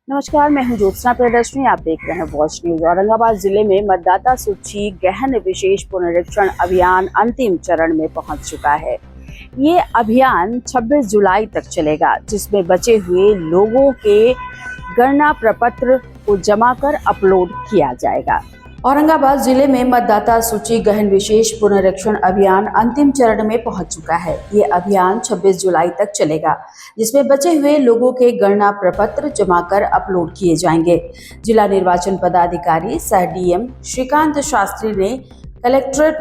नमस्कार, मैं हूं ज्योत्सना प्रियदर्शनी। आप देख रहे हैं वॉच न्यूज। औरंगाबाद जिले में मतदाता सूची गहन विशेष पुनरीक्षण अभियान अंतिम चरण में पहुंच चुका है। ये अभियान 26 जुलाई तक चलेगा, जिसमें बचे हुए लोगों के गणना प्रपत्र को जमा कर अपलोड किया जाएगा। औरंगाबाद जिले में मतदाता सूची गहन विशेष पुनरीक्षण अभियान अंतिम चरण में पहुंच चुका है। ये अभियान 26 जुलाई तक चलेगा, जिसमें बचे हुए लोगों के गणना प्रपत्र जमा कर अपलोड किए जाएंगे। जिला निर्वाचन पदाधिकारी सह डीएम श्रीकांत शास्त्री ने कलेक्ट्रेट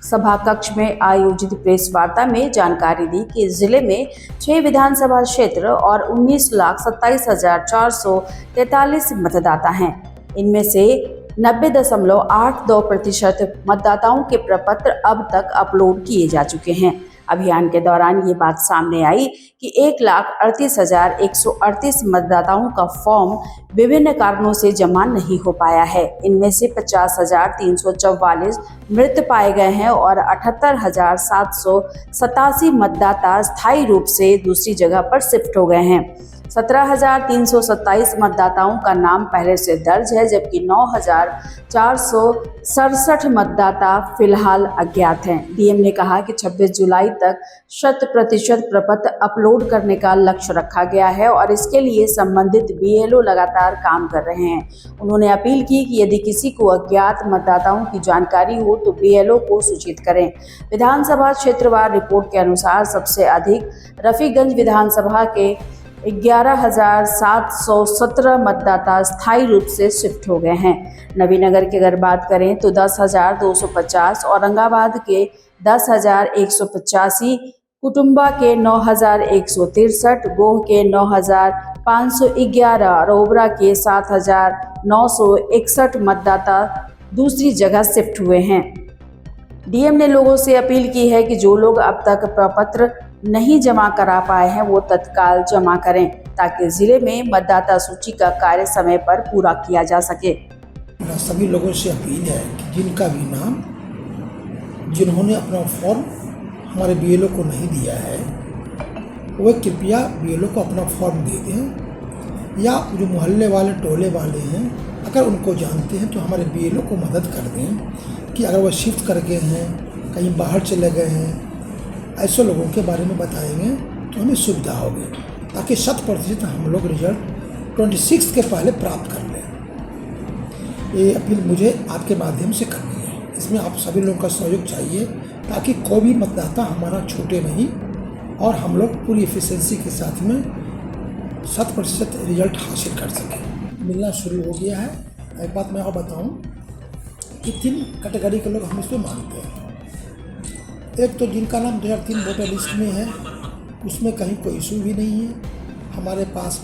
सभा कक्ष में आयोजित प्रेस वार्ता में जानकारी दी कि जिले में 6 विधानसभा क्षेत्र और 19,27,443 मतदाता हैं। इनमें से 90.82% मतदाताओं के प्रपत्र अब तक अपलोड किए जा चुके हैं। अभियान के दौरान ये बात सामने आई कि 1,38,138 मतदाताओं का फॉर्म विभिन्न कारणों से जमा नहीं हो पाया है। इनमें से 50,344 मृत पाए गए हैं और 78,787 मतदाता स्थायी रूप से दूसरी जगह पर शिफ्ट हो गए हैं। 17,327 मतदाताओं का नाम पहले से दर्ज है, जबकि 9,467 मतदाता फिलहाल अज्ञात हैं। डीएम ने कहा कि 26 जुलाई तक 100% प्रपत्र अपलोड करने का लक्ष्य रखा गया है और इसके लिए संबंधित बीएलओ लगातार काम कर रहे हैं। उन्होंने अपील की कि यदि किसी को अज्ञात मतदाताओं की जानकारी हो तो बीएलओ को सूचित करें। विधानसभा क्षेत्रवार रिपोर्ट के अनुसार सबसे अधिक रफीगंज विधानसभा के 11,717 मतदाता स्थायी रूप से शिफ्ट हो गए हैं। नवीनगर की अगर बात करें तो 10,250, औरंगाबाद के 10,185, कुटुंबा के 9,163, गोह के 9,511 और ओबरा के 7,961 मतदाता दूसरी जगह शिफ्ट हुए हैं। डीएम ने लोगों से अपील की है कि जो लोग अब तक प्रपत्र नहीं जमा करा पाए हैं वो तत्काल जमा करें, ताकि जिले में मतदाता सूची का कार्य समय पर पूरा किया जा सके। सभी लोगों से अपील है कि जिनका भी नाम, जिन्होंने अपना फॉर्म हमारे बीएलओ को नहीं दिया है, वे कृपया बीएलओ को अपना फॉर्म दे दें, या जो मोहल्ले वाले टोले वाले हैं अगर उनको जानते हैं तो हमारे बीएलओ को मदद कर दें कि अगर वो शिफ्ट कर गए हैं, कहीं बाहर चले गए हैं, ऐसे लोगों के बारे में बताएंगे तो हमें सुविधा होगी, ताकि 100% हम लोग रिजल्ट 26 के पहले प्राप्त कर लें। ये अपील मुझे आपके माध्यम से करनी है। इसमें आप सभी लोगों का सहयोग चाहिए, ताकि कोई भी मतदाता हमारा छूटे नहीं और हम लोग पूरी एफिशिएंसी के साथ में 100% रिजल्ट हासिल कर सकें। मिलना शुरू हो गया है। एक बात मैं आपको बताऊँ कि 3 कैटेगरी के लोग हम इसमें मानते हैं। एक तो जिनका नाम 2003 वोटर लिस्ट में है, उसमें कहीं कोई इशू भी नहीं है। हमारे पास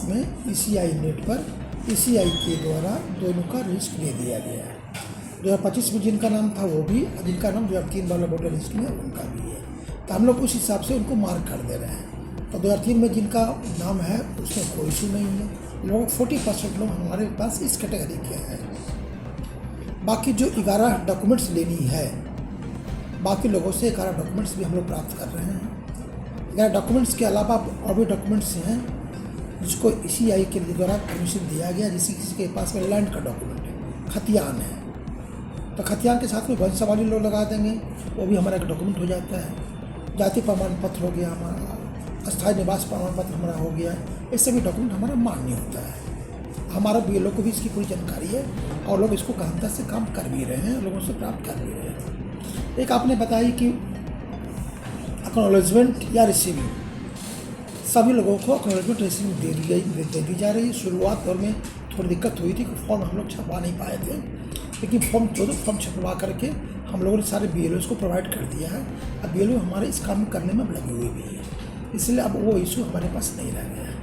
में ईसीआई नेट पर ईसीआई के द्वारा दोनों का लिस्ट ले दिया गया है। 2025 में जिनका नाम था वो भी, जिनका नाम 2003 वाला वोटर लिस्ट में उनका भी है। तो हम लोग उस हिसाब से उनको मार्क कर दे रहे हैं। तो 2003 में जिनका नाम है उसमें कोई इशू नहीं है। लोग 40% लोग हमारे पास इस कैटेगरी के हैं। बाकी जो 11 डॉक्यूमेंट्स लेनी है, बाकी लोगों से 11 डॉक्यूमेंट्स भी हम लोग प्राप्त कर रहे हैं। 11 डॉक्यूमेंट्स के अलावा और भी डॉक्यूमेंट्स हैं जिसको ईसीआई के द्वारा परमिशन दिया गया। जैसे किसी के पास में लैंड का डॉक्यूमेंट है, खतियान है, तो खतियान के साथ में वंशावली लोग लगा देंगे, वो भी हमारा एक डॉक्यूमेंट हो जाता है। जाति प्रमाण पत्र हो गया हमारा, अस्थायी निवास प्रमाण पत्र हमारा हो गया, ये सभी डॉक्यूमेंट हमारा मान्य होता है। हमारा बीएलओ को भी इसकी पूरी जानकारी है और लोग इसको गहनता से काम कर भी रहे हैं, लोगों से प्राप्त कर भी रहे हैं। एक आपने बताई कि एक्नॉलेजमेंट या रिसीविंग, सभी लोगों को एक्नॉलेजमेंट रिसीविंग दे दी जा रही है। शुरुआत दौर में थोड़ी दिक्कत हुई थी कि फॉर्म हम लोग छपवा नहीं पाए थे, लेकिन फॉर्म छपवा करके हम लोगों ने सारे बीएलओ को प्रोवाइड कर दिया है। अब बीएलओ हमारे इस काम करने में लगे हुए भी है, इसलिए अब वो इशू हमारे पास नहीं रह गया है।